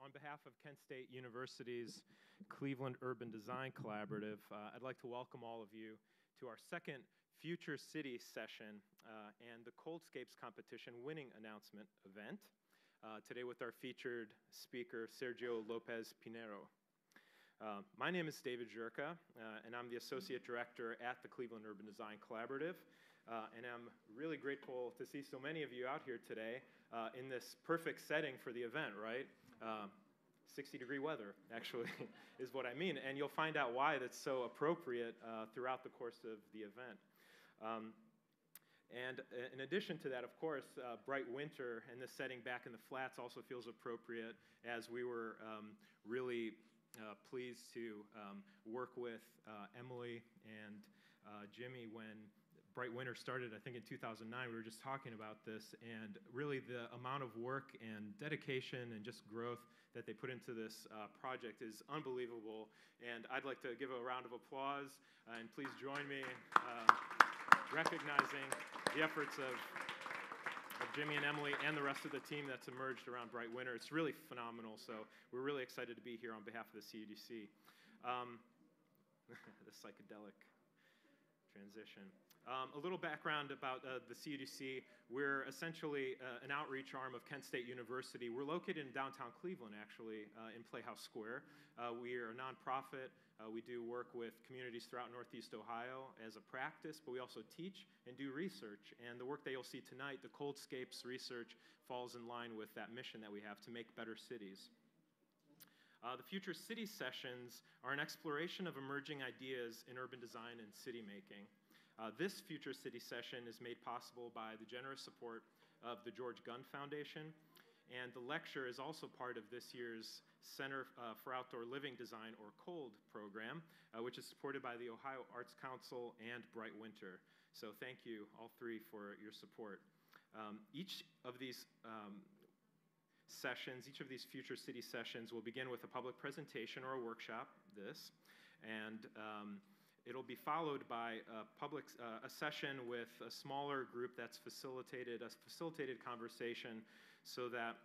On behalf of Kent State University's Cleveland Urban Design Collaborative, I'd like to welcome all of you to our second Future City session and the Coldscapes Competition winning announcement event, today with our featured speaker, Sergio Lopez-Pineiro. My name is David Jurka, and I'm the Associate Director at the Cleveland Urban Design Collaborative, and I'm really grateful to see so many of you out here today in this perfect setting for the event, right? 60-degree weather, actually, is what I mean. And you'll find out why that's so appropriate throughout the course of the event. And in addition to that, of course, bright winter and this setting back in the flats also feels appropriate, as we were really pleased to work with Emily and Jimmy when Bright Winter started, I think in 2009. We were just talking about this, and really the amount of work and dedication and just growth that they put into this project is unbelievable. And I'd like to give a round of applause, and please join me recognizing the efforts of Jimmy and Emily and the rest of the team that's emerged around Bright Winter. It's really phenomenal, so we're really excited to be here on behalf of the CUDC. The psychedelic transition. A little background about the CUDC. We're essentially an outreach arm of Kent State University. We're located in downtown Cleveland, actually, in Playhouse Square. We are a nonprofit. We do work with communities throughout Northeast Ohio as a practice, but we also teach and do research. And the work that you'll see tonight, the Coldscapes research, falls in line with that mission that we have to make better cities. The Future City sessions are an exploration of emerging ideas in urban design and city making. This Future City session is made possible by the generous support of the George Gund Foundation, and the lecture is also part of this year's Center for Outdoor Living Design, or COLD program, which is supported by the Ohio Arts Council and Bright Winter. So thank you, all three, for your support. Each of these sessions, each of these Future City sessions will begin with a public presentation or a workshop, and it'll be followed by a session with a smaller group that's facilitated conversation so that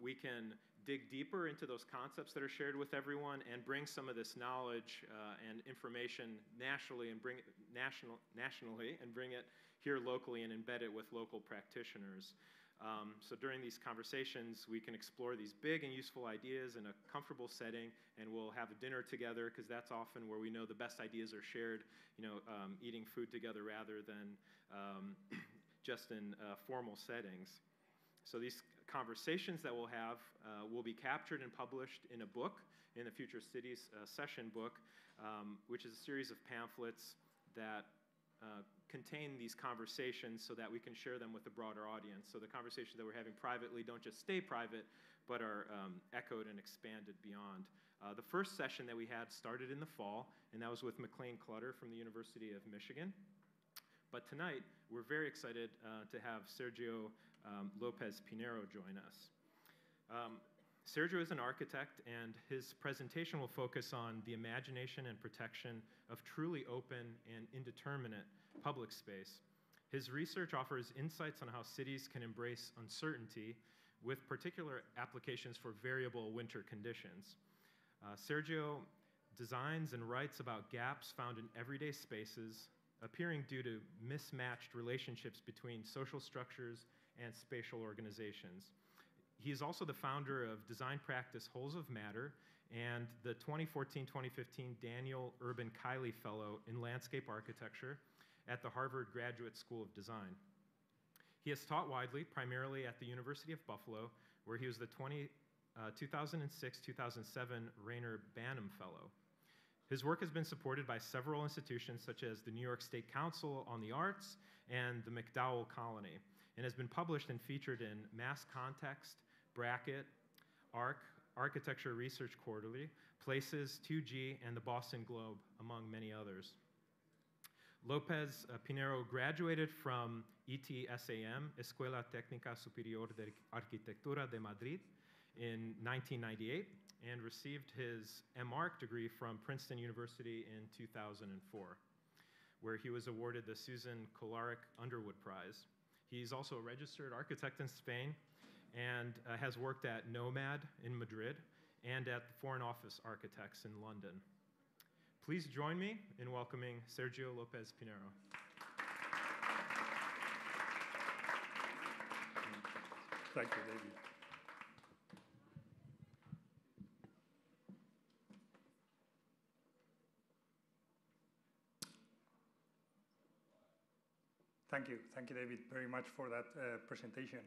we can dig deeper into those concepts that are shared with everyone and bring some of this knowledge and information nationally and bring it here locally and embed it with local practitioners. So during these conversations, we can explore these big and useful ideas in a comfortable setting, and we'll have a dinner together, because that's often where we know the best ideas are shared, eating food together rather than just in formal settings. So these conversations that we'll have will be captured and published in a book, in the Future Cities session book, which is a series of pamphlets that contain these conversations so that we can share them with a broader audience. So the conversations that we're having privately don't just stay private, but are echoed and expanded beyond. The first session that we had started in the fall, and that was with McLean Clutter from the University of Michigan. But tonight, we're very excited to have Sergio Lopez-Pineiro join us. Sergio is an architect, and his presentation will focus on the imagination and protection of truly open and indeterminate public space. His research offers insights on how cities can embrace uncertainty with particular applications for variable winter conditions. Sergio designs and writes about gaps found in everyday spaces, appearing due to mismatched relationships between social structures and spatial organizations. He is also the founder of design practice Holes of Matter and the 2014-2015 Daniel Urban Kiley Fellow in Landscape Architecture at the Harvard Graduate School of Design. He has taught widely, primarily at the University of Buffalo, where he was the 2006-2007 Rayner Banham Fellow. His work has been supported by several institutions such as the New York State Council on the Arts and the MacDowell Colony, and has been published and featured in Mass Context, Bracket, ARC, Architecture Research Quarterly, Places, 2G, and the Boston Globe, among many others. Lopez-Pineiro graduated from ETSAM, Escuela Técnica Superior de Arquitectura de Madrid, in 1998, and received his MArch degree from Princeton University in 2004, where he was awarded the Susan Kolarek Underwood Prize. He's also a registered architect in Spain and has worked at Nomad in Madrid and at the Foreign Office Architects in London. Please join me in welcoming Sergio Lopez-Pineiro. Thank you, David. Thank you, David, very much for that presentation.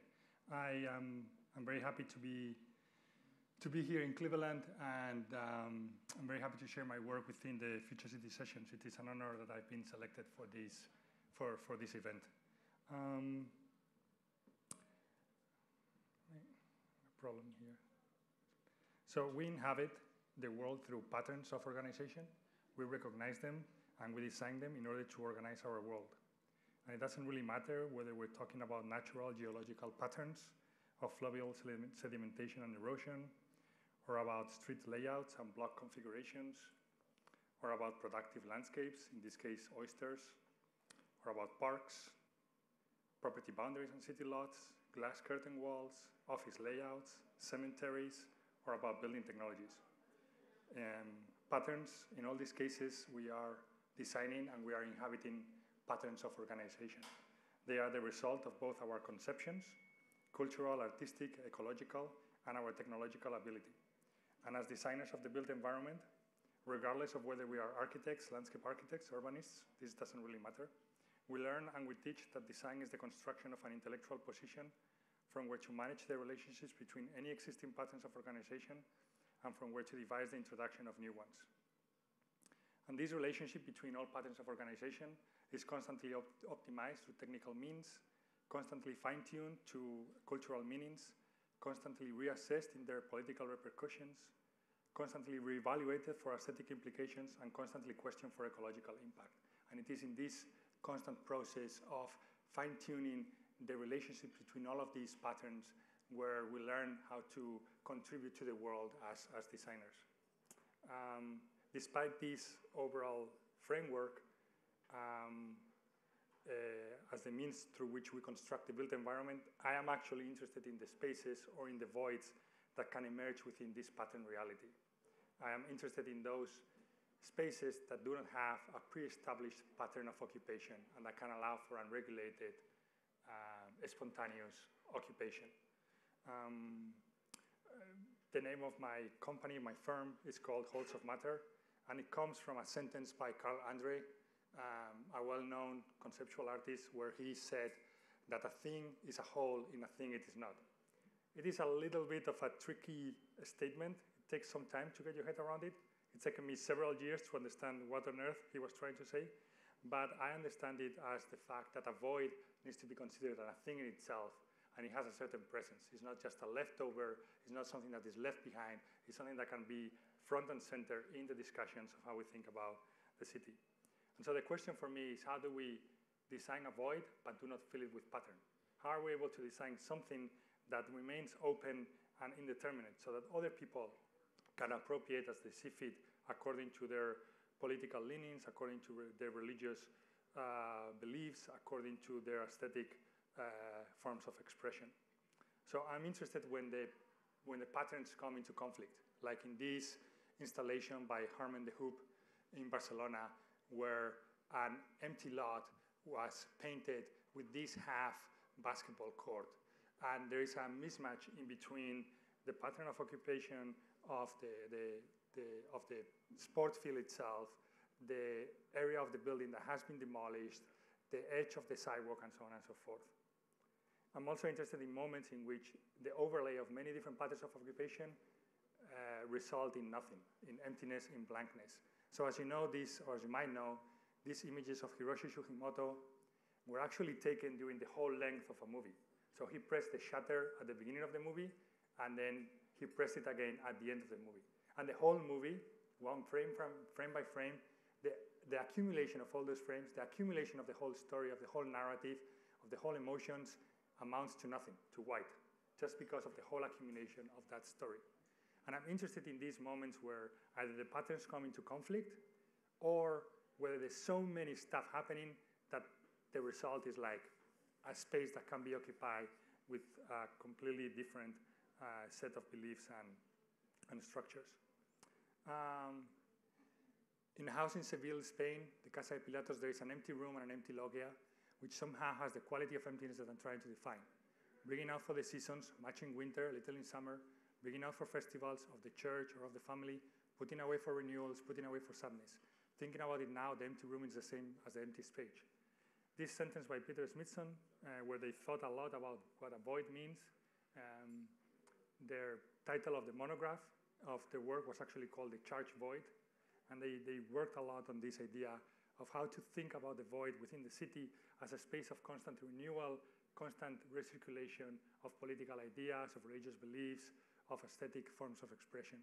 I'm very happy to be here in Cleveland, and I'm very happy to share my work within the Future City sessions. It is an honor that I've been selected for this event. Problem here. So we inhabit the world through patterns of organization. We recognize them and we design them in order to organize our world. And it doesn't really matter whether we're talking about natural geological patterns of fluvial sedimentation and erosion, or about street layouts and block configurations, or about productive landscapes, in this case oysters, or about parks, property boundaries and city lots, glass curtain walls, office layouts, cemeteries, or about building technologies. Patterns, in all these cases, we are designing and we are inhabiting patterns of organization. They are the result of both our conceptions, cultural, artistic, ecological, and our technological ability. And as designers of the built environment, regardless of whether we are architects, landscape architects, urbanists, this doesn't really matter. We learn and we teach that design is the construction of an intellectual position from where to manage the relationships between any existing patterns of organization and from where to devise the introduction of new ones. And this relationship between all patterns of organization is constantly optimized through technical means, constantly fine-tuned to cultural meanings, constantly reassessed in their political repercussions, constantly reevaluated for aesthetic implications, and constantly questioned for ecological impact. And it is in this constant process of fine-tuning the relationship between all of these patterns where we learn how to contribute to the world as designers. Despite this overall framework, as the means through which we construct the built environment, I am actually interested in the spaces or in the voids that can emerge within this pattern reality. I am interested in those spaces that do not have a pre-established pattern of occupation and that can allow for unregulated, spontaneous occupation. The name of my company, my firm, is called Halls of Matter, and it comes from a sentence by Carl Andre, a well-known conceptual artist, where he said that a thing is a whole in a thing it is not. It is a little bit of a tricky statement. It takes some time to get your head around it. It's taken me several years to understand what on earth he was trying to say, but I understand it as the fact that a void needs to be considered a thing in itself, and it has a certain presence. It's not just a leftover, it's not something that is left behind, it's something that can be front and center in the discussions of how we think about the city. And so the question for me is, how do we design a void but do not fill it with pattern? How are we able to design something that remains open and indeterminate so that other people can appropriate as they see fit according to their political leanings, according to their religious beliefs, according to their aesthetic forms of expression? So I'm interested when the patterns come into conflict, like in this installation by Harman de Hoop in Barcelona, where an empty lot was painted with this half basketball court. And there is a mismatch in between the pattern of occupation of the sport field itself, the area of the building that has been demolished, the edge of the sidewalk, and so on and so forth. I'm also interested in moments in which the overlay of many different patterns of occupation result in nothing, in emptiness, in blankness. So as you know this, or as you might know, these images of Hiroshi Sugimoto were actually taken during the whole length of a movie. So he pressed the shutter at the beginning of the movie, and then he pressed it again at the end of the movie. And the whole movie, one frame by frame, the accumulation of all those frames, the accumulation of the whole story, of the whole narrative, of the whole emotions, amounts to nothing, to white, just because of the whole accumulation of that story. And I'm interested in these moments where either the patterns come into conflict or whether there's so many stuff happening that the result is like a space that can be occupied with a completely different set of beliefs and structures. In a house in Seville, Spain, the Casa de Pilatos, there is an empty room and an empty loggia, which somehow has the quality of emptiness that I'm trying to define. Bringing out for the seasons, matching winter, a little in summer, bringing out for festivals of the church or of the family, putting away for renewals, putting away for sadness. Thinking about it now, the empty room is the same as the empty page. This sentence by Peter Smithson, where they thought a lot about what a void means. Their title of the monograph of the work was actually called The Church Void. And they worked a lot on this idea of how to think about the void within the city as a space of constant renewal, constant recirculation of political ideas, of religious beliefs, of aesthetic forms of expression.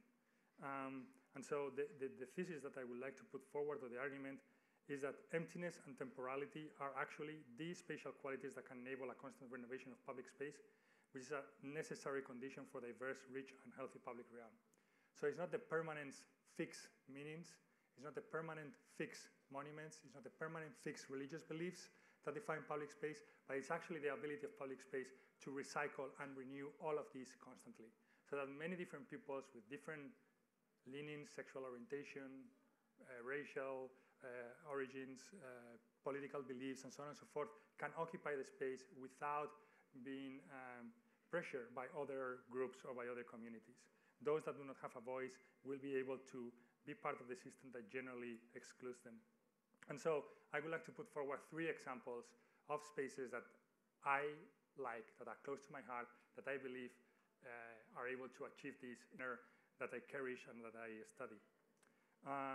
And so the thesis that I would like to put forward, or the argument, is that emptiness and temporality are actually the spatial qualities that can enable a constant renovation of public space, which is a necessary condition for diverse, rich, and healthy public realm. So it's not the permanence fixed meanings, it's not the permanent fixed monuments, it's not the permanent fixed religious beliefs that define public space, but it's actually the ability of public space to recycle and renew all of these constantly. So that many different peoples with different leanings, sexual orientation, racial origins, political beliefs, and so on and so forth, can occupy the space without being pressured by other groups or by other communities. Those that do not have a voice will be able to be part of the system that generally excludes them. And so I would like to put forward 3 examples of spaces that I like, that are close to my heart, that I believe are able to achieve this inner that I cherish and that I study.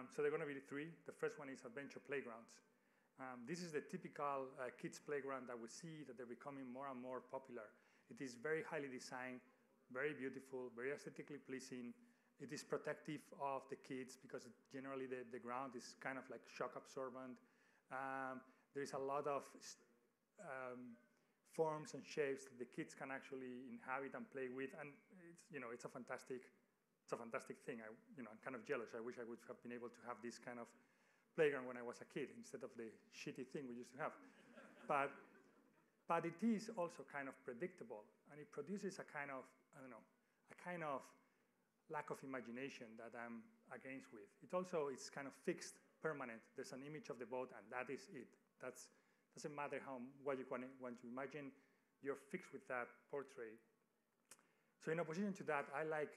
So they're going to be 3. The first one is adventure playgrounds. This is the typical kids' playground that we see that they're becoming more and more popular. It is very highly designed, very beautiful, very aesthetically pleasing. It is protective of the kids because generally the ground is kind of like shock absorbent. There is a lot of forms and shapes that the kids can actually inhabit and play with, and it's a fantastic thing. I'm kind of jealous. I wish I would have been able to have this kind of playground when I was a kid instead of the shitty thing we used to have. But it is also kind of predictable, and it produces a kind of lack of imagination that I'm against with. It's kind of fixed, permanent. There's an image of the boat, and that is it. Doesn't matter what you want to imagine. You're fixed with that portrait. So in opposition to that, I like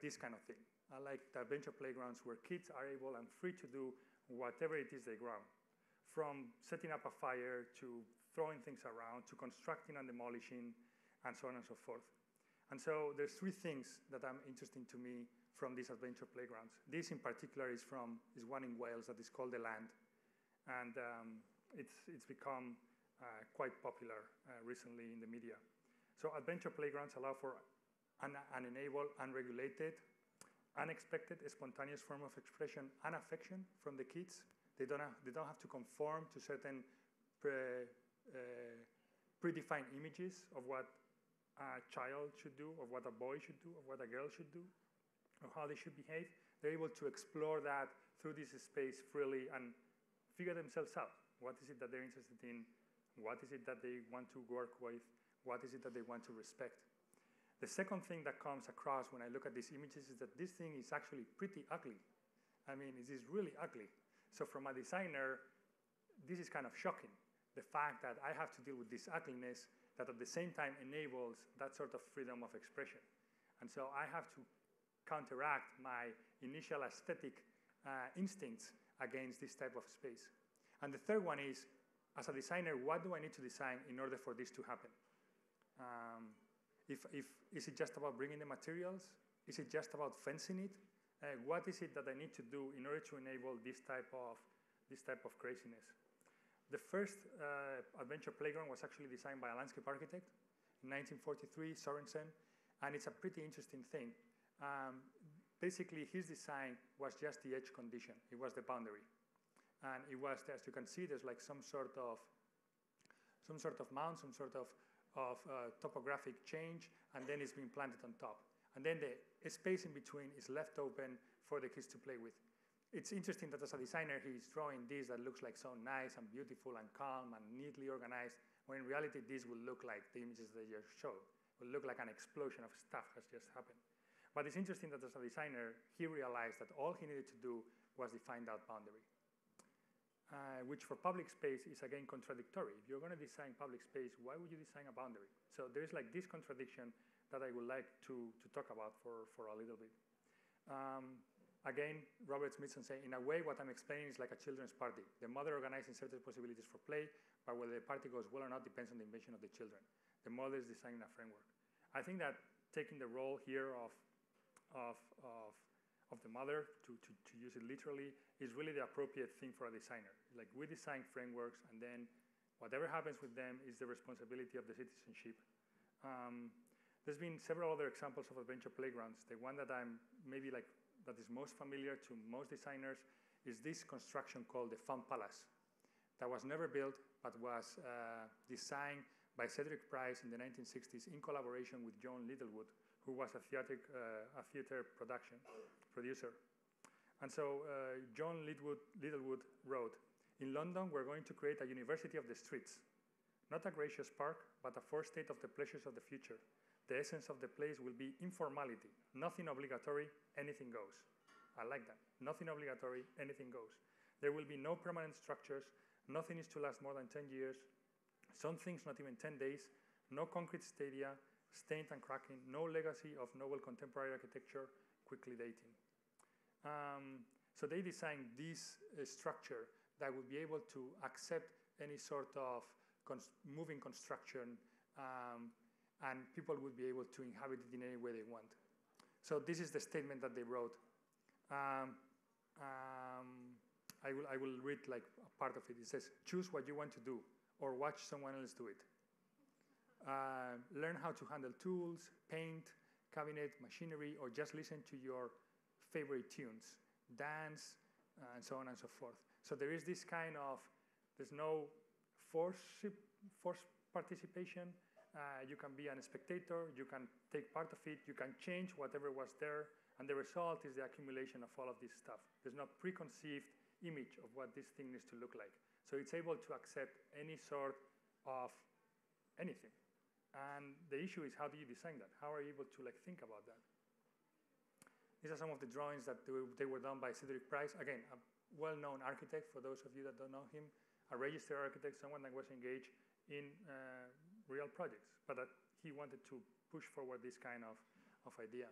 this kind of thing. I like the adventure playgrounds where kids are able and free to do whatever it is they want, from setting up a fire to throwing things around to constructing and demolishing, and so on and so forth. And so there's 3 things that are interesting to me from these adventure playgrounds. This in particular is one in Wales that is called The Land, and it's become quite popular recently in the media. So adventure playgrounds allow for an enabled, unregulated, unexpected, spontaneous form of expression and affection from the kids. They don't have to conform to certain predefined images of what a child should do, of what a boy should do, of what a girl should do, or how they should behave. They're able to explore that through this space freely and figure themselves out. What is it that they're interested in? What is it that they want to work with? What is it that they want to respect? The second thing that comes across when I look at these images is that this thing is actually pretty ugly. I mean, it is really ugly. So from a designer, this is kind of shocking. The fact that I have to deal with this ugliness that at the same time enables that sort of freedom of expression. And so I have to counteract my initial aesthetic instincts against this type of space. And the third one is, as a designer, what do I need to design in order for this to happen? Is it just about bringing the materials? Is it just about fencing it? What is it that I need to do in order to enable this type of craziness? The first adventure playground was actually designed by a landscape architect in 1943, Sorensen, and it's a pretty interesting thing. Basically, his design was just the edge condition. It was the boundary. And it was, as you can see, there's like some sort of mound, some sort of topographic change, and then it's being planted on top. And then the space in between is left open for the kids to play with. It's interesting that as a designer, he's drawing this that looks like so nice and beautiful and calm and neatly organized, when in reality this will look like the images that you showed. It will look like an explosion of stuff has just happened. But it's interesting that as a designer, he realized that all he needed to do was define that boundary, which for public space is again contradictory. If you're going to design public space, why would you design a boundary? So there's like this contradiction that I would like to talk about for a little bit. Again, Robert Smithson saying, in a way, what I'm explaining is like a children's party. The mother organizing certain possibilities for play, but whether the party goes well or not depends on the invention of the children. The mother is designing a framework. I think that taking the role here of the mother, to use it literally, is really the appropriate thing for a designer. Like, we design frameworks, and then whatever happens with them is the responsibility of the citizenship. There's been several other examples of adventure playgrounds. The one that that is most familiar to most designers is this construction called the Fun Palace, that was never built, but was designed by Cedric Price in the 1960s in collaboration with John Littlewood, who was a theater producer. And so John Littlewood wrote, in London, we're going to create a university of the streets, not a gracious park, but a forestate of the pleasures of the future. The essence of the place will be informality, nothing obligatory, anything goes. I like that. Nothing obligatory, anything goes. There will be no permanent structures, nothing is to last more than 10 years, some things not even 10 days, no concrete stadia, stained and cracking, no legacy of noble contemporary architecture, quickly dating. So they designed this structure that would be able to accept any sort of moving construction, and people would be able to inhabit it in any way they want. So this is the statement that they wrote. I will read like a part of it. It says, choose what you want to do or watch someone else do it. Learn how to handle tools, paint, cabinet, machinery, or just listen to your favorite tunes, dance, and so on and so forth. So there is this kind of, there's no forced participation. You can be a spectator, you can take part of it, you can change whatever was there, and the result is the accumulation of all of this stuff. There's no preconceived image of what this thing needs to look like. So it's able to accept any sort of anything. And the issue is, how do you design that? How are you able to think about that? These are some of the drawings that they were done by Cedric Price. Again, a well-known architect, for those of you that don't know him, a registered architect, someone that was engaged in real projects, but that he wanted to push forward this kind of idea.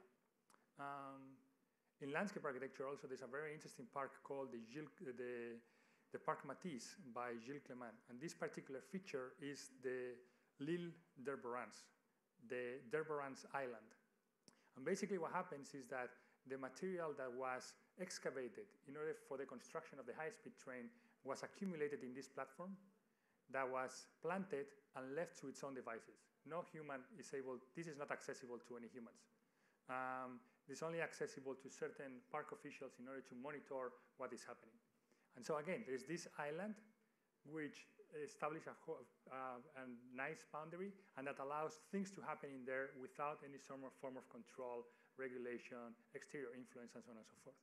In landscape architecture also, there's a very interesting park called the Parc Matisse by Gilles Clement. And this particular feature is the L'Île d'Herborans, the d'Herborans Island. And basically what happens is that the material that was excavated in order for the construction of the high-speed train was accumulated in this platform that was planted and left to its own devices. No human is able, this is not accessible to any humans. It's only accessible to certain park officials in order to monitor what is happening. And so again, there's this island which establishes a nice boundary, and that allows things to happen in there without any form of control, regulation, exterior influence, and so on and so forth.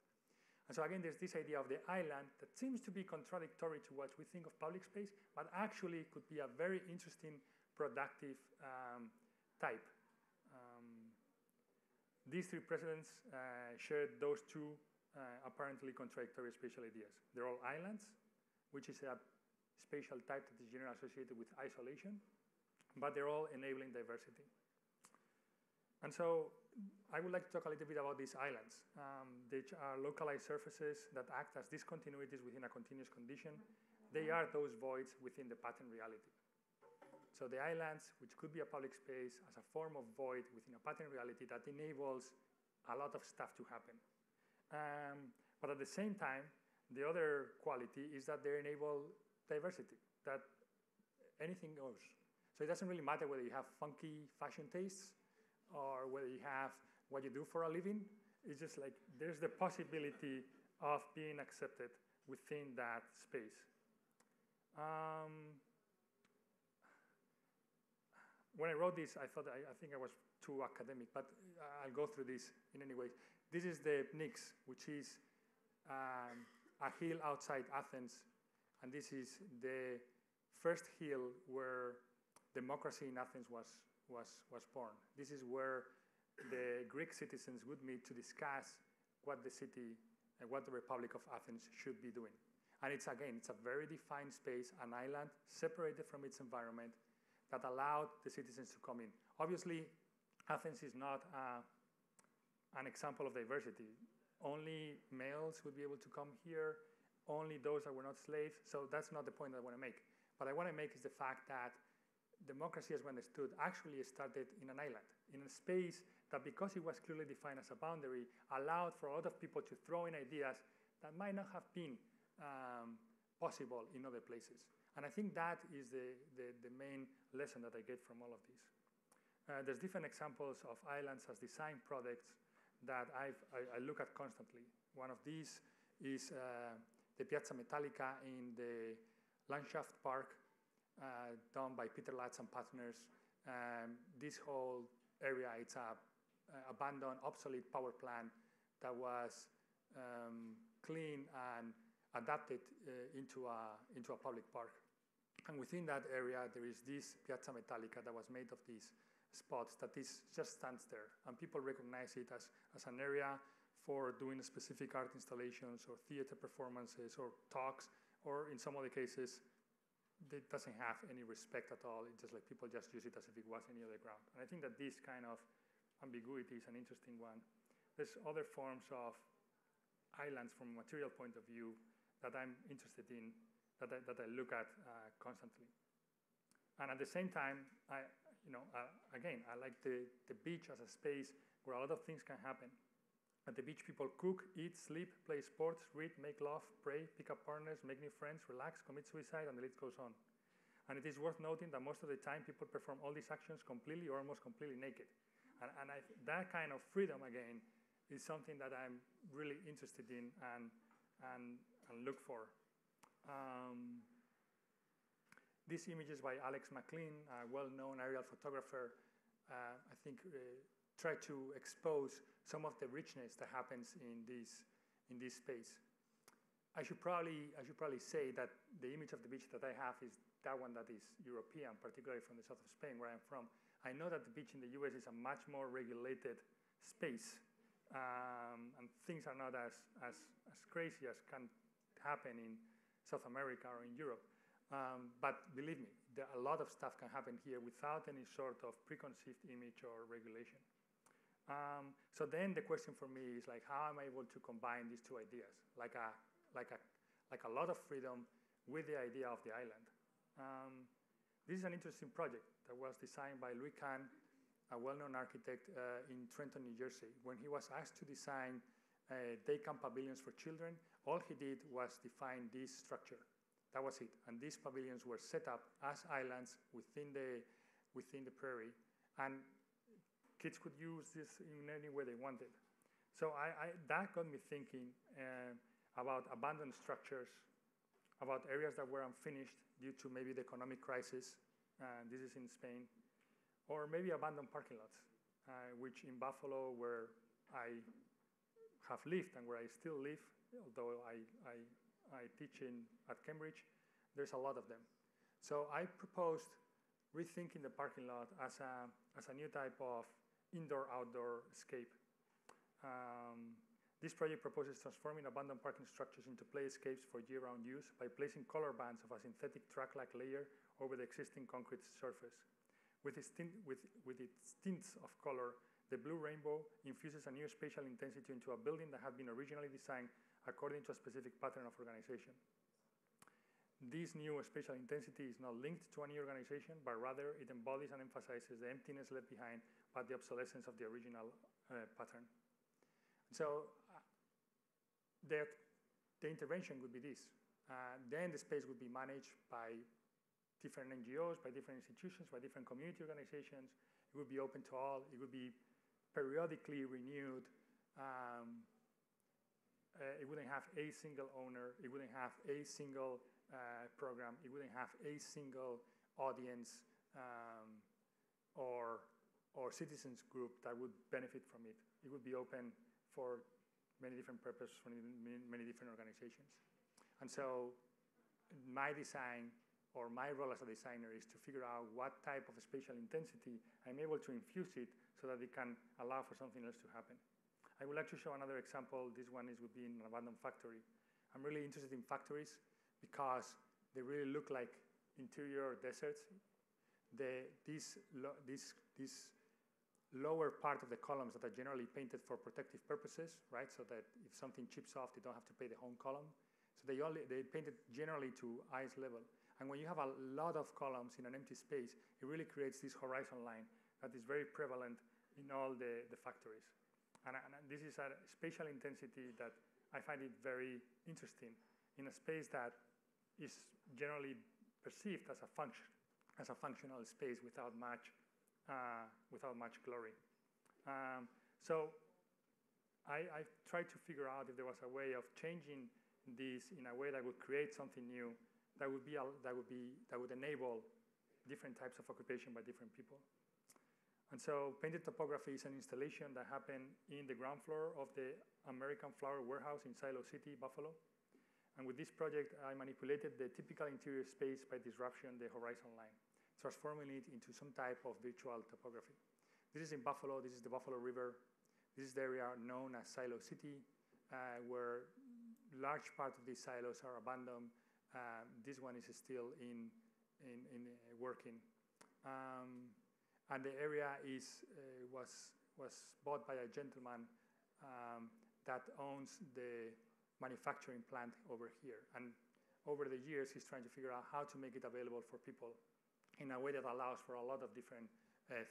And so again, there's this idea of the island that seems to be contradictory to what we think of public space, but actually could be a very interesting, productive type. These three presidents shared those two apparently contradictory spatial ideas. They're all islands, which is a spatial type that is generally associated with isolation, but they're all enabling diversity. And so I would like to talk a little bit about these islands. They are localized surfaces that act as discontinuities within a continuous condition. They are those voids within the pattern reality. So the islands, which could be a public space, as a form of void within a pattern reality that enables a lot of stuff to happen. But at the same time, the other quality is that they enable diversity, that anything goes. So it doesn't really matter whether you have funky fashion tastes or whether you have what you do for a living. It's just like there's the possibility of being accepted within that space. When I wrote this, I thought I think I was too academic, but I'll go through this in any way. This is the Pnyx, which is a hill outside Athens, and this is the first hill where democracy in Athens was born. This is where the Greek citizens would meet to discuss what the city and what the Republic of Athens should be doing. And it's a very defined space, an island separated from its environment that allowed the citizens to come in. Obviously, Athens is not an example of diversity. Only males would be able to come here, only those that were not slaves. So that's not the point that I want to make. What I want to make is the fact that democracy, as we understood, actually started in an island, in a space that, because it was clearly defined as a boundary, allowed for a lot of people to throw in ideas that might not have been possible in other places. And I think that is the main lesson that I get from all of this. There's different examples of islands as design products that I look at constantly. One of these is the Piazza Metallica in the Landschaft Park, done by Peter Latz and partners. This whole area, it's a abandoned, obsolete power plant that was cleaned and adapted into a public park. And within that area, there is this Piazza Metallica that was made of these spots that just stands there. And people recognize it as an area for doing specific art installations or theater performances or talks, or in some other cases, it doesn't have any respect at all. It's just like people just use it as if it was any other ground. And I think that this kind of ambiguity is an interesting one. There's other forms of islands from a material point of view that I'm interested in, that I look at constantly. And at the same time, again, I like the beach as a space where a lot of things can happen. At the beach, people cook, eat, sleep, play sports, read, make love, pray, pick up partners, make new friends, relax, commit suicide, and the list goes on. And it is worth noting that most of the time, people perform all these actions completely or almost completely naked. And that kind of freedom, again, is something that I'm really interested in and look for. These images by Alex McLean, a well-known aerial photographer, I think try to expose some of the richness that happens in this space. I should probably say that the image of the beach that I have is that one that is European, particularly from the south of Spain, where I'm from. I know that the beach in the US is a much more regulated space, and things are not as crazy as can happen in South America or in Europe. But believe me, a lot of stuff can happen here without any sort of preconceived image or regulation. So then the question for me is like, how am I able to combine these two ideas, like a lot of freedom with the idea of the island? This is an interesting project that was designed by Louis Kahn, a well-known architect in Trenton, New Jersey. When he was asked to design day camp pavilions for children, all he did was define this structure. That was it. And these pavilions were set up as islands within the prairie. And kids could use this in any way they wanted. So that got me thinking about abandoned structures, about areas that were unfinished due to maybe the economic crisis. This is in Spain. Or maybe abandoned parking lots, which in Buffalo, where I have lived and where I still live, although I teach at Cambridge, there's a lot of them. So I proposed rethinking the parking lot as a new type of indoor-outdoor escape. This project proposes transforming abandoned parking structures into play escapes for year-round use by placing color bands of a synthetic track-like layer over the existing concrete surface. With its tints of color, the blue rainbow infuses a new spatial intensity into a building that had been originally designed according to a specific pattern of organization. This new spatial intensity is not linked to any organization, but rather it embodies and emphasizes the emptiness left behind by the obsolescence of the original pattern. So the intervention would be this. Then the space would be managed by different NGOs, by different institutions, by different community organizations. It would be open to all. It would be periodically renewed. It wouldn't have a single owner. It wouldn't have a single program. It wouldn't have a single audience or citizens group that would benefit from it. It would be open for many different purposes, for many different organizations. And so my design or my role as a designer is to figure out what type of spatial intensity I'm able to infuse it so that it can allow for something else to happen. I would like to show another example. This one would be in an abandoned factory. I'm really interested in factories because they really look like interior deserts. This lower part of the columns that are generally painted for protective purposes, right? So that if something chips off, they don't have to pay the whole column. So they paint it generally to eyes level. And when you have a lot of columns in an empty space, it really creates this horizon line that is very prevalent in all the factories. And this is a spatial intensity that I find it very interesting in a space that is generally perceived as a functional space without much glory. So I tried to figure out if there was a way of changing this in a way that would create something new that would enable different types of occupation by different people. And so painted topography is an installation that happened in the ground floor of the American Flower Warehouse in Silo City, Buffalo. And with this project, I manipulated the typical interior space by disruption the horizon line, transforming it into some type of virtual topography. This is in Buffalo. This is the Buffalo River. This is the area known as Silo City, where large part of these silos are abandoned. This one is still in working. And the area was bought by a gentleman that owns the manufacturing plant over here. And over the years, he's trying to figure out how to make it available for people in a way that allows for a lot of different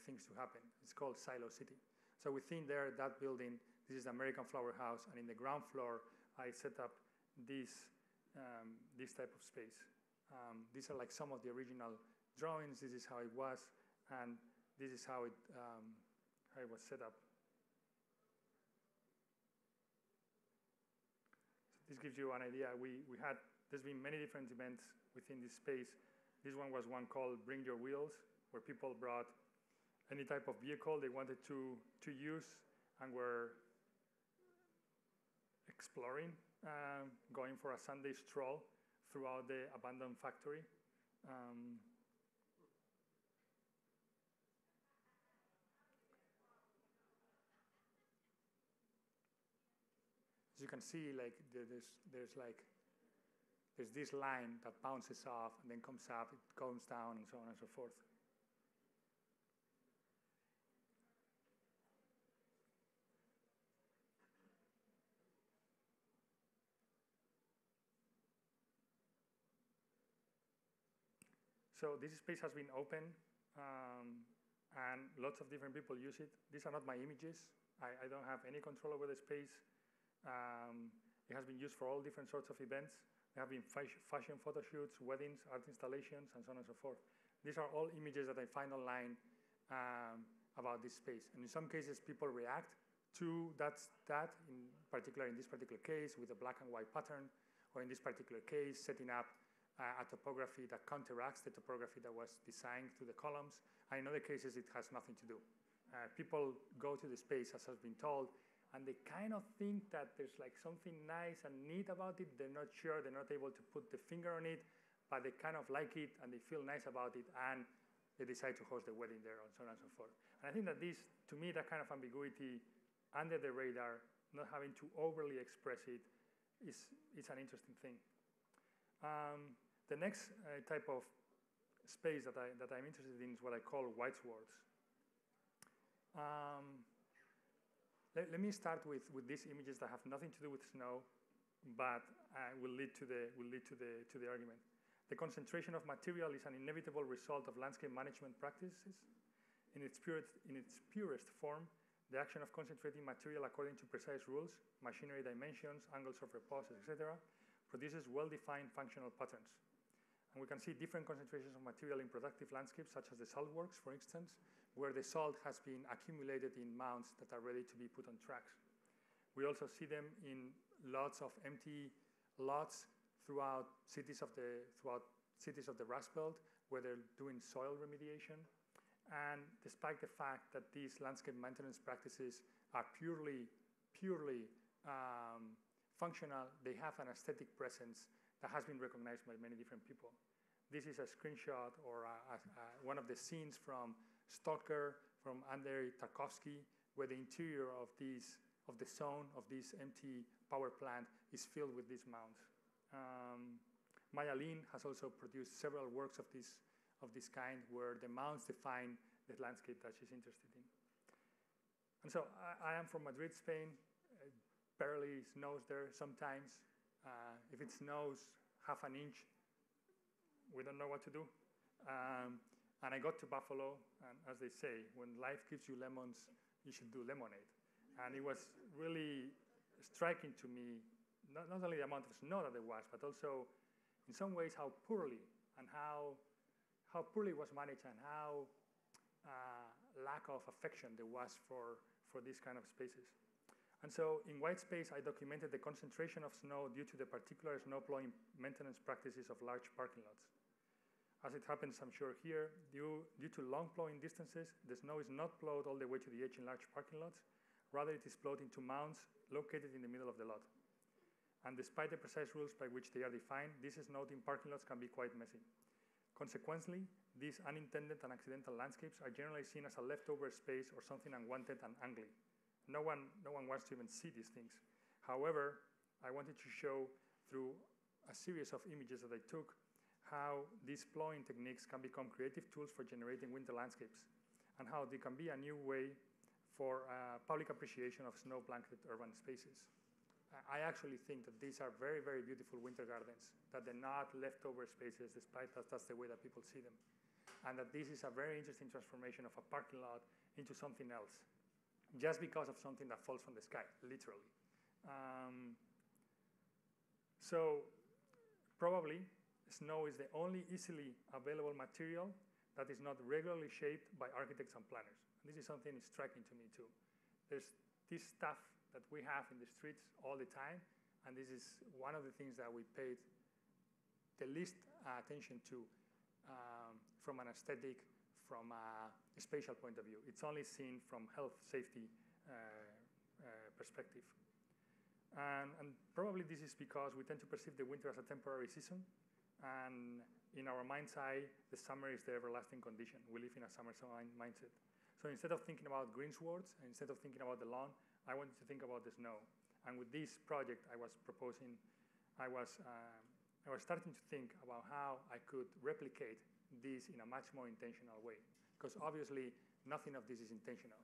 things to happen. It's called Silo City. So within there, that building, this is the American Flower House, and in the ground floor, I set up this type of space. These are like some of the original drawings. This is how it was, and this is how it was set up. So this gives you an idea. There's been many different events within this space. This one was one called Bring Your Wheels, where people brought any type of vehicle they wanted to use and were exploring, going for a Sunday stroll throughout the abandoned factory. As you can see, like there's this line that bounces off and then comes up, it comes down, and so on and so forth. So this space has been open, and lots of different people use it. These are not my images. I don't have any control over the space. It has been used for all different sorts of events. There have been fashion photo shoots, weddings, art installations, and so on and so forth. These are all images that I find online about this space. And in some cases, people react to that in this particular case, with a black and white pattern, or in this particular case, setting up a topography that counteracts the topography that was designed through the columns. And in other cases, it has nothing to do. People go to the space, as has been told, and they kind of think that there's like something nice and neat about it. They're not sure, they're not able to put the finger on it, but they kind of like it and they feel nice about it, and they decide to host the wedding there, and so on and so forth. And I think that this, to me, that kind of ambiguity under the radar, not having to overly express it, is an interesting thing. The next type of space that I'm interested in is what I call Whiteswards. Let me start with these images that have nothing to do with snow, but will lead to the argument. The concentration of material is an inevitable result of landscape management practices. In its purest form, the action of concentrating material according to precise rules, machinery dimensions, angles of repose, etc., produces well-defined functional patterns. And we can see different concentrations of material in productive landscapes, such as the salt works, for instance, where the salt has been accumulated in mounds that are ready to be put on tracks. We also see them in lots of empty lots throughout cities of the Rust Belt, where they're doing soil remediation. And despite the fact that these landscape maintenance practices are purely functional, they have an aesthetic presence that has been recognized by many different people. this is a screenshot or one of the scenes from Stalker, from Andrei Tarkovsky, where the interior of the zone of this empty power plant is filled with these mounds. Maya Lin has also produced several works of this kind, where the mounds define the landscape that she's interested in. And so I am from Madrid, Spain. It barely snows there sometimes. If it snows half an inch, we don't know what to do. And I got to Buffalo, and as they say, when life gives you lemons, you should do lemonade. And it was really striking to me, not only the amount of snow that there was, but also in some ways how poorly and how poorly it was managed, and how lack of affection there was for these kind of spaces. And so in Whitespace, I documented the concentration of snow due to the particular snow plowing maintenance practices of large parking lots. As it happens, I'm sure here, due to long plowing distances, the snow is not plowed all the way to the edge in large parking lots. Rather, it is plowed into mounds located in the middle of the lot. And despite the precise rules by which they are defined, these snow in parking lots can be quite messy. Consequently, these unintended and accidental landscapes are generally seen as a leftover space or something unwanted and ugly. No one wants to even see these things. However, I wanted to show through a series of images that I took how these plowing techniques can become creative tools for generating winter landscapes, and how they can be a new way for public appreciation of snow-blanketed urban spaces. I actually think that these are very, very beautiful winter gardens, that they're not leftover spaces, despite that that's the way that people see them. And that this is a very interesting transformation of a parking lot into something else, just because of something that falls from the sky, literally. So probably snow is the only easily available material that is not regularly shaped by architects and planners. And this is something striking to me too. There's this stuff that we have in the streets all the time, and this is one of the things that we paid the least attention to from an aesthetic, from a spatial point of view. It's only seen from health, safety perspective. And probably this is because we tend to perceive the winter as a temporary season, and in our mind's eye, the summer is the everlasting condition. We live in a summer mindset. So instead of thinking about greenswards, and instead of thinking about the lawn, I wanted to think about the snow. And with this project I was proposing, I was starting to think about how I could replicate this in a much more intentional way. Because obviously, nothing of this is intentional.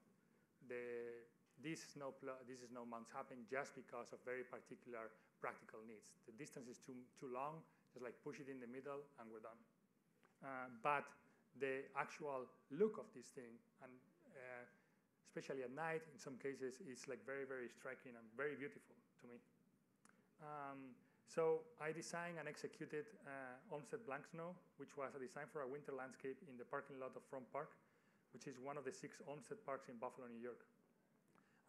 These snow mounts happen just because of very particular practical needs. The distance is too long, just like push it in the middle and we're done. But the actual look of this thing, and especially at night, in some cases, it's like very, very striking and very beautiful to me. So I designed and executed Olmsted Blank Snow, which was a design for a winter landscape in the parking lot of Front Park, which is one of the 6 Olmsted parks in Buffalo, New York.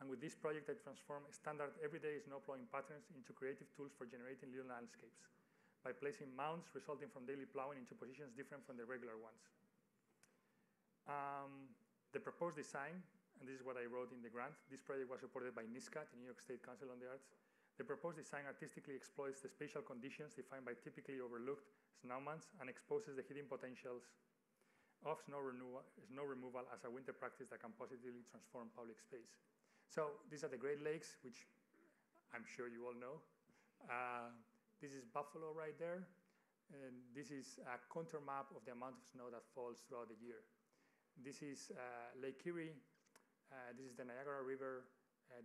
And with this project, I transformed standard everyday snow plowing patterns into creative tools for generating little landscapes by placing mounds resulting from daily plowing into positions different from the regular ones. The proposed design, and this is what I wrote in the grant, this project was supported by NISCA, the New York State Council on the Arts. The proposed design artistically exploits the spatial conditions defined by typically overlooked snowmounts and exposes the hidden potentials of snow removal as a winter practice that can positively transform public space. So these are the Great Lakes, which I'm sure you all know. This is Buffalo right there. And this is a contour map of the amount of snow that falls throughout the year. This is Lake Erie. This is the Niagara River.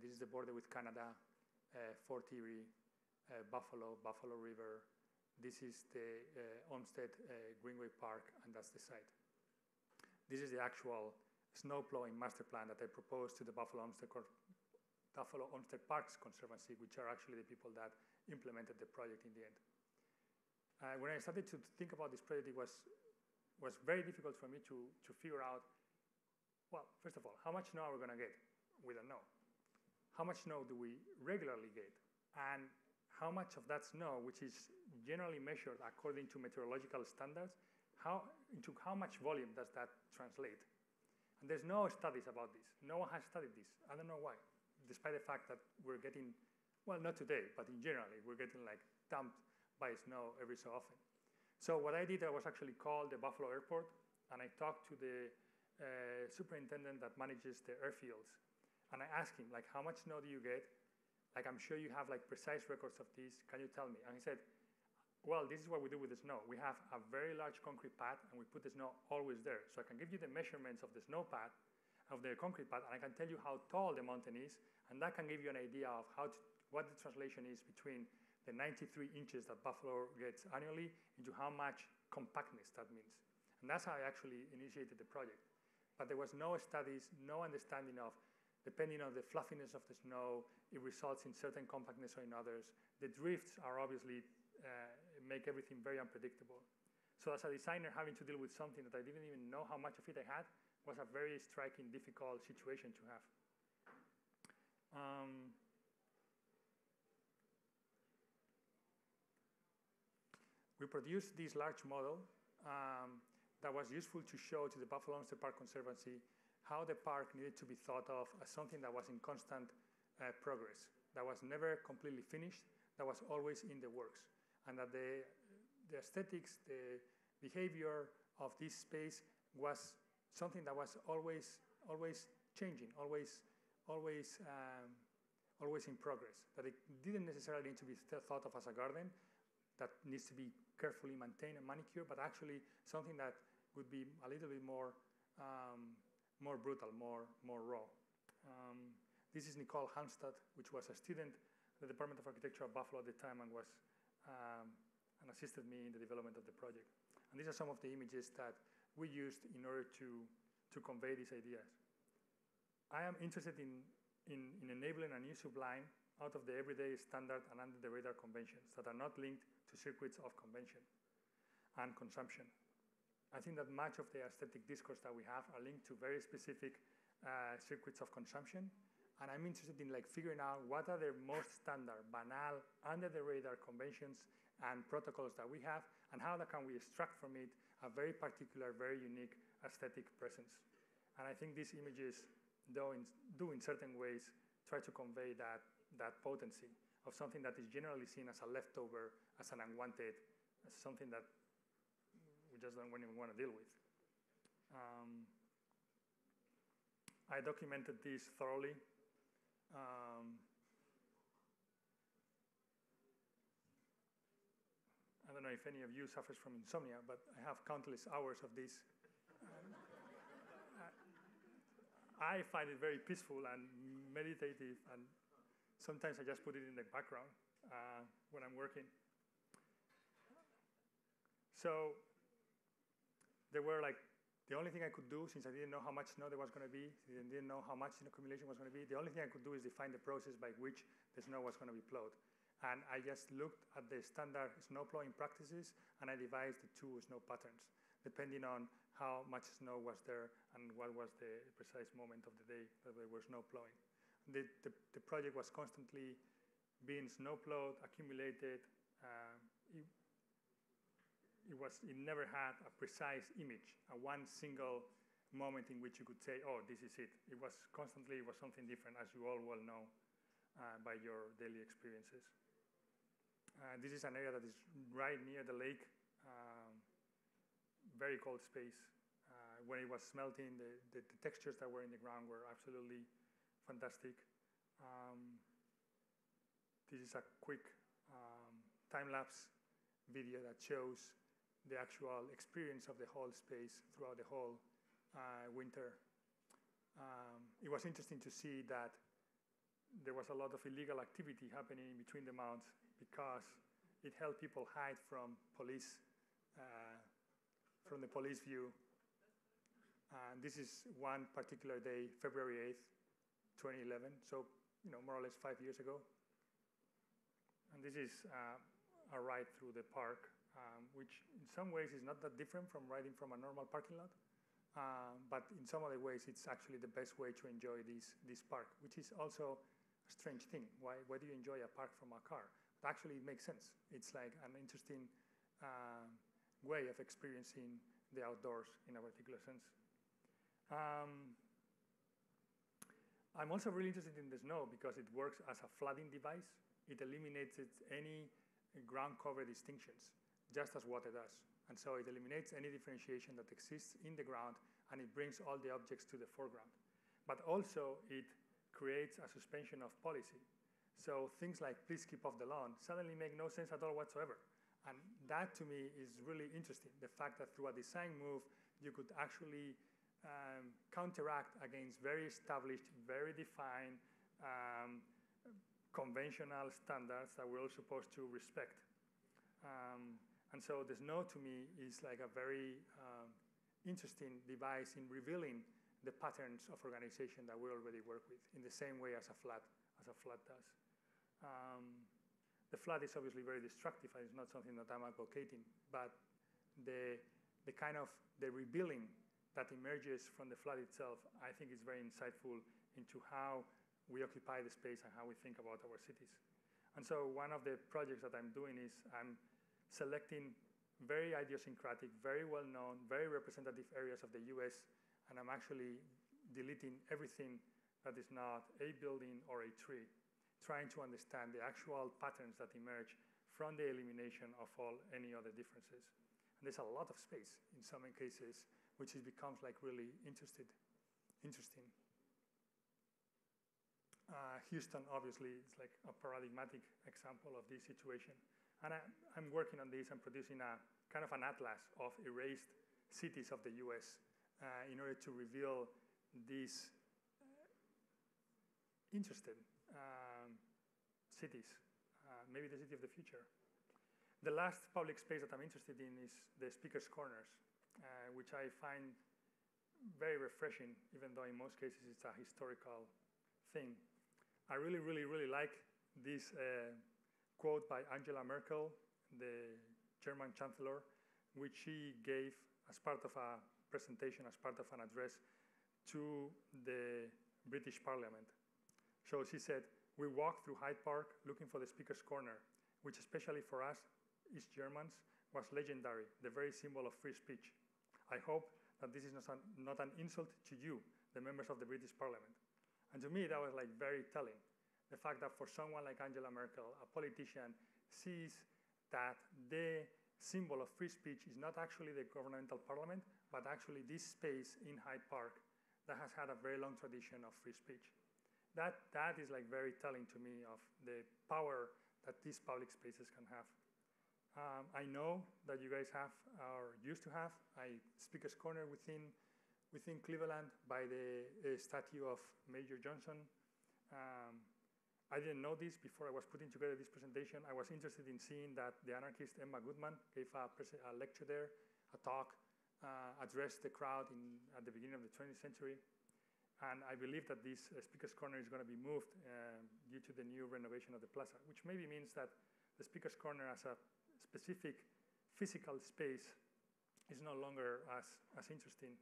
This is the border with Canada. Fort Erie, Buffalo River. This is the Olmsted Greenway Park, and that's the site. This is the actual snow plowing master plan that I proposed to the Buffalo Olmsted Parks Conservancy, which are actually the people that implemented the project in the end. When I started to think about this project, it was very difficult for me to figure out, well, first of all, how much snow are we going to get? We don't know. How much snow do we regularly get? And how much of that snow, which is generally measured according to meteorological standards, into how much volume does that translate? And there's no studies about this. No one has studied this. I don't know why, despite the fact that we're getting, well, not today, but in general, we're getting like dumped by snow every so often. So what I did, I was actually called the Buffalo Airport, and I talked to the superintendent that manages the airfields. And I asked him, like, how much snow do you get? Like, I'm sure you have like precise records of this. Can you tell me? And he said, well, this is what we do with the snow. We have a very large concrete pad, and we put the snow always there. So I can give you the measurements of the snow pad, of the concrete pad, and I can tell you how tall the mountain is, and that can give you an idea of what the translation is between the 93 inches that Buffalo gets annually into how much compactness that means. And that's how I actually initiated the project. But there was no studies, no understanding of, depending on the fluffiness of the snow, it results in certain compactness or in others. The drifts are obviously make everything very unpredictable. So as a designer, having to deal with something that I didn't even know how much of it I had was a very striking, difficult situation to have. We produced this large model that was useful to show to the Buffalo Homestead Park Conservancy how the park needed to be thought of as something that was in constant progress, that was never completely finished, that was always in the works, and that the aesthetics, the behavior of this space was something that was always changing, always in progress, that it didn't necessarily need to be thought of as a garden that needs to be carefully maintained and manicured, but actually something that would be a little bit more brutal, more raw. This is Nicole Halmstad, which was a student at the Department of Architecture at Buffalo at the time and was and assisted me in the development of the project. And these are some of the images that we used in order to convey these ideas. I am interested in enabling a new sublime out of the everyday standard and under the radar conventions that are not linked to circuits of convention and consumption. I think that much of the aesthetic discourse that we have are linked to very specific circuits of consumption, and I'm interested in like figuring out what are the most standard, banal, under the radar conventions and protocols that we have, and how can we extract from it a very particular, very unique aesthetic presence. And I think these images do in certain ways try to convey that potency of something that is generally seen as a leftover, as an unwanted, as something that we just don't even want to deal with. I documented this thoroughly. I don't know if any of you suffers from insomnia, but I have countless hours of this. I find it very peaceful and meditative, and sometimes I just put it in the background when I'm working. So there were like, the only thing I could do, since I didn't know how much snow there was going to be, didn't know how much accumulation was going to be, the only thing I could do is define the process by which the snow was going to be plowed. And I just looked at the standard snow plowing practices, and I devised the two snow patterns, depending on how much snow was there and what was the precise moment of the day that there was snow plowing. The project was constantly being snow plowed, accumulated. It never had a precise image, one single moment in which you could say, oh, this is it. It was something different, as you all well know by your daily experiences. This is an area that is right near the lake, very cold space. When it was smelting, the textures that were in the ground were absolutely fantastic. This is a quick time-lapse video that shows the actual experience of the whole space throughout the whole winter. It was interesting to see that there was a lot of illegal activity happening in between the mounts because it helped people hide from police, from the police view. This is one particular day, February 8th, 2011, so more or less 5 years ago. And this is a ride through the park, which in some ways is not that different from riding from a normal parking lot. But in some other ways, it's actually the best way to enjoy this park, which is also a strange thing. Why do you enjoy a park from a car? But actually, it makes sense. It's like an interesting way of experiencing the outdoors in a particular sense. I'm also really interested in the snow because it works as a flooding device. It eliminates any ground cover distinctions. just as water does. And so it eliminates any differentiation that exists in the ground, and it brings all the objects to the foreground. But also, it creates a suspension of policy. So things like please keep off the lawn suddenly make no sense at all whatsoever. And that, to me, is really interesting. The fact that through a design move, you could actually counteract against very established, very defined, conventional standards that we're all supposed to respect. And so the snow, to me, is like a very interesting device in revealing the patterns of organization that we already work with in the same way as a flood does. The flood is obviously very destructive, and it's not something that I'm advocating, but the rebuilding that emerges from the flood itself, I think is very insightful into how we occupy the space and how we think about our cities. And so one of the projects that I'm doing is I'm selecting very idiosyncratic, very well-known, very representative areas of the US, and I'm actually deleting everything that is not a building or a tree, trying to understand the actual patterns that emerge from the elimination of any other differences. And there's a lot of space in some cases, which becomes like really interesting. Houston, obviously, is like a paradigmatic example of this situation. And I'm working on this and producing a kind of an atlas of erased cities of the US in order to reveal these interesting cities, maybe the city of the future. The last public space that I'm interested in is the speaker's corners, which I find very refreshing, even though in most cases it's a historical thing. I really, really, really like this quote by Angela Merkel, the German chancellor, which she gave as part of a presentation, as part of an address to the British Parliament. So she said, "We walked through Hyde Park looking for the speaker's corner, which especially for us, East Germans, was legendary, the very symbol of free speech. I hope that this is not an insult to you, the members of the British Parliament." And to me, that was like very telling. The fact that for someone like Angela Merkel, a politician, sees that the symbol of free speech is not actually the governmental parliament, but actually this space in Hyde Park that has had a very long tradition of free speech. That is like very telling to me of the power that these public spaces can have. I know that you guys have, or used to have, a speaker's corner within Cleveland by the statue of Major Johnson. I didn't know this before I was putting together this presentation. I was interested in seeing that the anarchist Emma Goodman gave a lecture there, a talk, addressed the crowd at the beginning of the 20th century. And I believe that this speaker's corner is going to be moved due to the new renovation of the plaza, which maybe means that the speaker's corner as a specific physical space is no longer as interesting.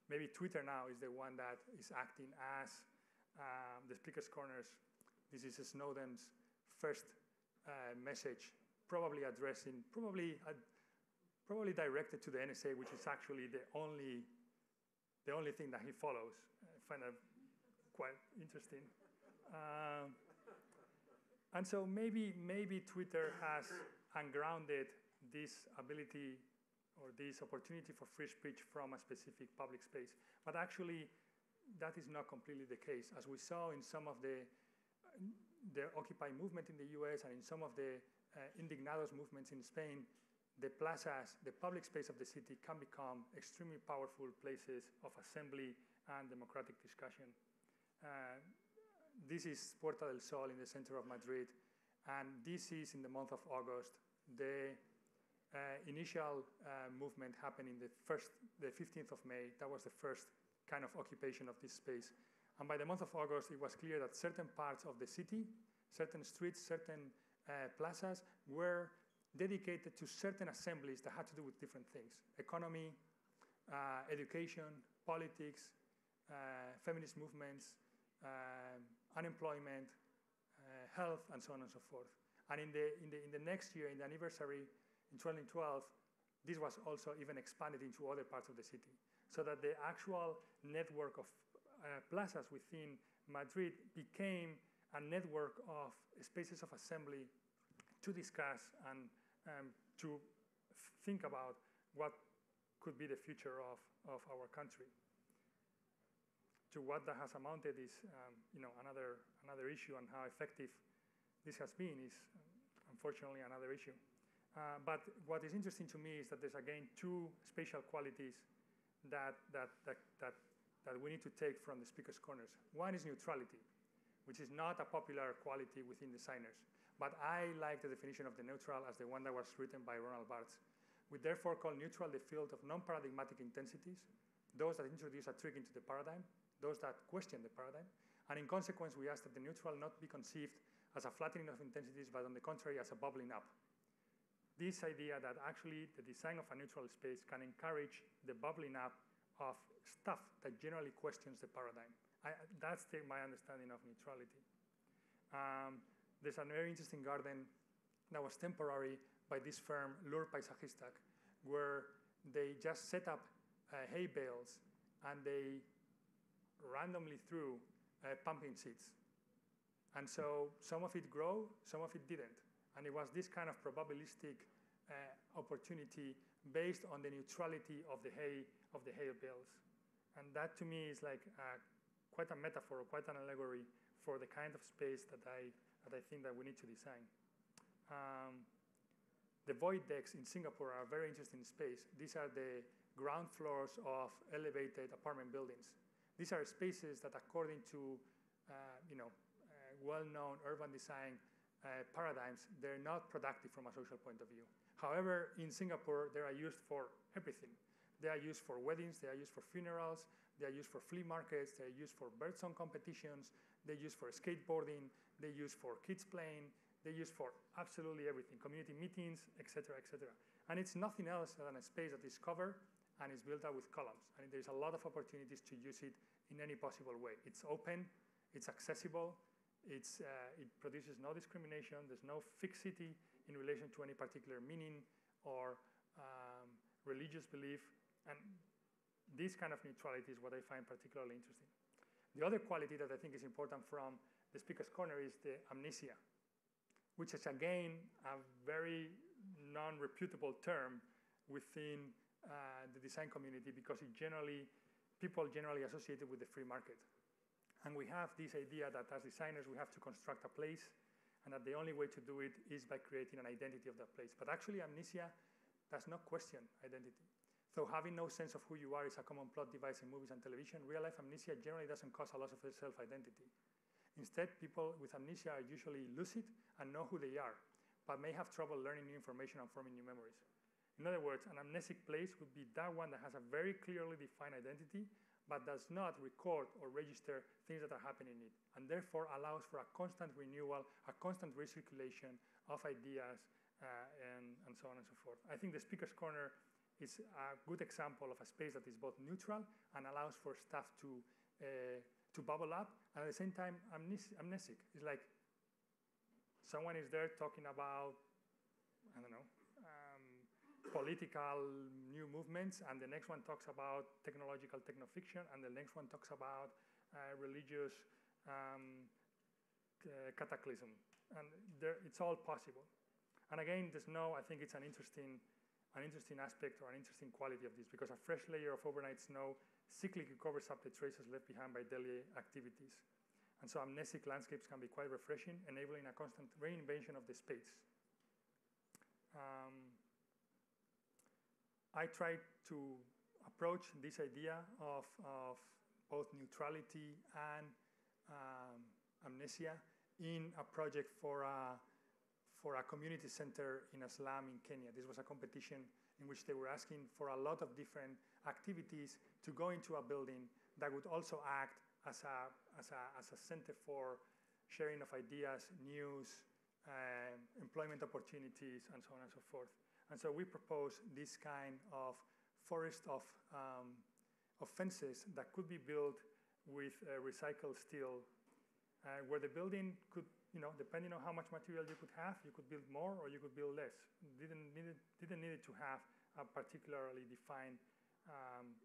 Maybe Twitter now is the one that is acting as the speaker's corners. This is Snowden's first message, probably directed to the NSA, which is actually the only thing that he follows. I find that quite interesting. And so maybe Twitter has ungrounded this ability or this opportunity for free speech from a specific public space. But actually, that is not completely the case. As we saw in some of the Occupy movement in the US and in some of the Indignados movements in Spain, the plazas, the public space of the city can become extremely powerful places of assembly and democratic discussion. This is Puerta del Sol in the center of Madrid, and this is in the month of August. The initial movement happened in the 15th of May. That was the first kind of occupation of this space. And by the month of August, it was clear that certain parts of the city, certain streets, certain plazas were dedicated to certain assemblies that had to do with different things: economy, education, politics, feminist movements, unemployment, health, and so on and so forth. And in the next year, in the anniversary, in 2012, this was also even expanded into other parts of the city, so that the actual network of plazas within Madrid became a network of spaces of assembly to discuss and to think about what could be the future of our country. To what that has amounted is, another issue, and how effective this has been is, unfortunately, another issue. But what is interesting to me is that there's, again, two spatial qualities that we need to take from the speakers' corners. One is neutrality, which is not a popular quality within designers. But I like the definition of the neutral as the one that was written by Ronald Barthes. We therefore call neutral the field of non-paradigmatic intensities, those that introduce a trick into the paradigm, those that question the paradigm. And in consequence, we ask that the neutral not be conceived as a flattening of intensities, but on the contrary, as a bubbling up. This idea that actually the design of a neutral space can encourage the bubbling up of stuff that generally questions the paradigm. That's my understanding of neutrality. There's a very interesting garden that was temporary by this firm, Lur Paisajistak, where they just set up hay bales and they randomly threw pumpkin seeds. And so some of it grew, some of it didn't. And it was this kind of probabilistic opportunity based on the neutrality of the hay bales. And that to me is like quite a metaphor, quite an allegory for the kind of space that I think that we need to design. The void decks in Singapore are a very interesting space. These are the ground floors of elevated apartment buildings. These are spaces that, according to well-known urban design paradigms, they're not productive from a social point of view. However, in Singapore, they are used for everything. They are used for weddings, they are used for funerals, they are used for flea markets, they are used for birdsong competitions, they're used for skateboarding, they're used for kids playing, they're used for absolutely everything, community meetings, etc., etc. And it's nothing else than a space that is covered and is built up with columns. And there's a lot of opportunities to use it in any possible way. It's open, it's accessible, it produces no discrimination, there's no fixity in relation to any particular meaning or religious belief. And this kind of neutrality is what I find particularly interesting. The other quality that I think is important from the speaker's corner is the amnesia, which is, again, a very non-reputable term within the design community, because people generally associate it with the free market. And we have this idea that as designers, we have to construct a place, and that the only way to do it is by creating an identity of that place. But actually, amnesia does not question identity. So having no sense of who you are is a common plot device in movies and television. Real-life amnesia generally doesn't cause a loss of self-identity. Instead, people with amnesia are usually lucid and know who they are, but may have trouble learning new information and forming new memories. In other words, an amnesic place would be that one that has a very clearly defined identity, but does not record or register things that are happening in it, and therefore allows for a constant renewal, a constant recirculation of ideas, and so on and so forth. I think the speaker's corner is a good example of a space that is both neutral and allows for stuff to bubble up, and at the same time amnesic. It's like someone is there talking about, I don't know, political new movements, and the next one talks about technological technofiction, and the next one talks about religious cataclysm. And it's all possible. And again, I think it's an interesting aspect or an interesting quality of this, because a fresh layer of overnight snow cyclically covers up the traces left behind by daily activities. And so amnesic landscapes can be quite refreshing, enabling a constant reinvention of the space. I try to approach this idea of both neutrality and amnesia in a project for a community center in a slum in Kenya. This was a competition in which they were asking for a lot of different activities to go into a building that would also act as a center for sharing of ideas, news, employment opportunities, and so on and so forth. And so we propose this kind of forest of fences that could be built with recycled steel, where the building could, depending on how much material you could have, you could build more or you could build less. Didn't need it to have a particularly defined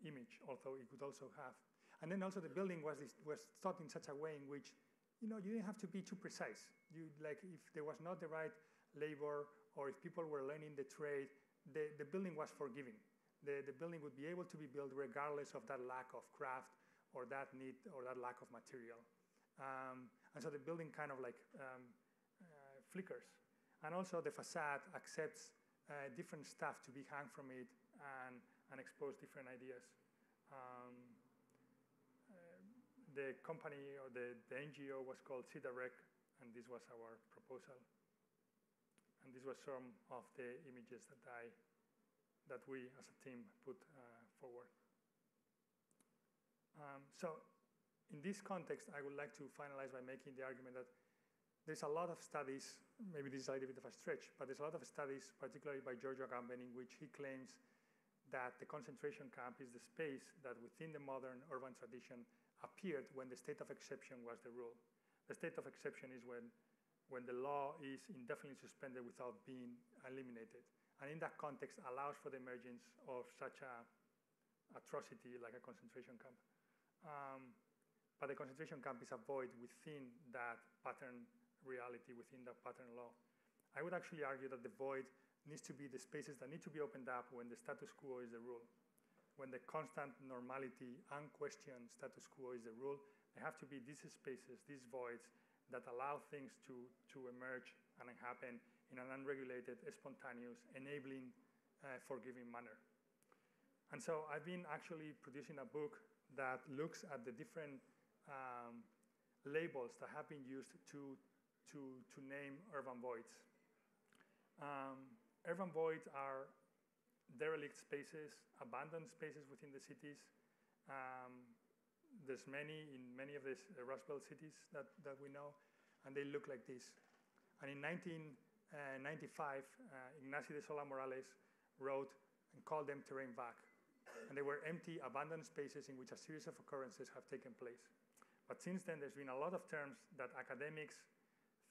image, although it could also have. And then also the building was thought in such a way in which, you didn't have to be too precise. If there was not the right labor, or if people were learning the trade, the building was forgiving. The building would be able to be built regardless of that lack of craft or that need or that lack of material. And so the building kind of like flickers. And also the facade accepts different stuff to be hung from it and expose different ideas. The company or the NGO was called CIDAREC, and this was our proposal. And this was some of the images that we as a team put forward. So in this context, I would like to finalize by making the argument that there's a lot of studies, maybe this is a little bit of a stretch, but there's a lot of studies, particularly by Giorgio Agamben, in which he claims that the concentration camp is the space that within the modern urban tradition appeared when the state of exception was the rule. The state of exception is when the law is indefinitely suspended without being eliminated. And in that context allows for the emergence of such a atrocity like a concentration camp. But the concentration camp is a void within that pattern reality, within that pattern law. I would actually argue that the void needs to be the spaces that need to be opened up when the status quo is the rule. When the constant normality, unquestioned status quo is the rule, there have to be these spaces, these voids that allow things to emerge and happen in an unregulated, spontaneous, enabling, forgiving manner. And so I've been actually producing a book that looks at the different labels that have been used to name urban voids. Urban voids are derelict spaces, abandoned spaces within the cities. There's many in many of these Rust Belt cities that we know, and they look like this. And in 1995, Ignacio de Sola Morales wrote and called them terrain vague. And they were empty, abandoned spaces in which a series of occurrences have taken place. But since then, there's been a lot of terms that academics,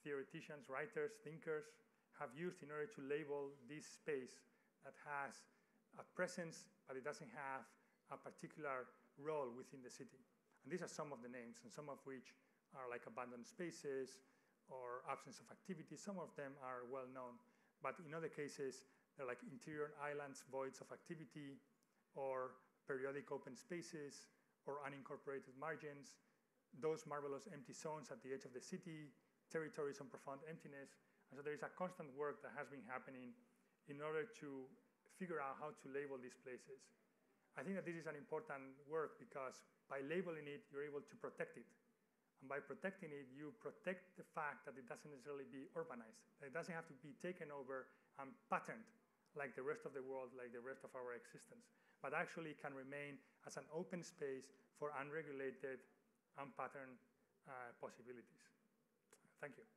theoreticians, writers, thinkers have used in order to label this space that has a presence, but it doesn't have a particular role within the city. And these are some of the names, and some of which are like abandoned spaces or absence of activity. Some of them are well known. But in other cases, they're like interior islands, voids of activity, or periodic open spaces, or unincorporated margins, those marvelous empty zones at the edge of the city, territories on profound emptiness. And so there is a constant work that has been happening in order to figure out how to label these places. I think that this is an important work because by labeling it, you're able to protect it. And by protecting it, you protect the fact that it doesn't necessarily be urbanized. That it doesn't have to be taken over and patterned like the rest of the world, like the rest of our existence, but actually can remain as an open space for unregulated, unpatterned possibilities. Thank you.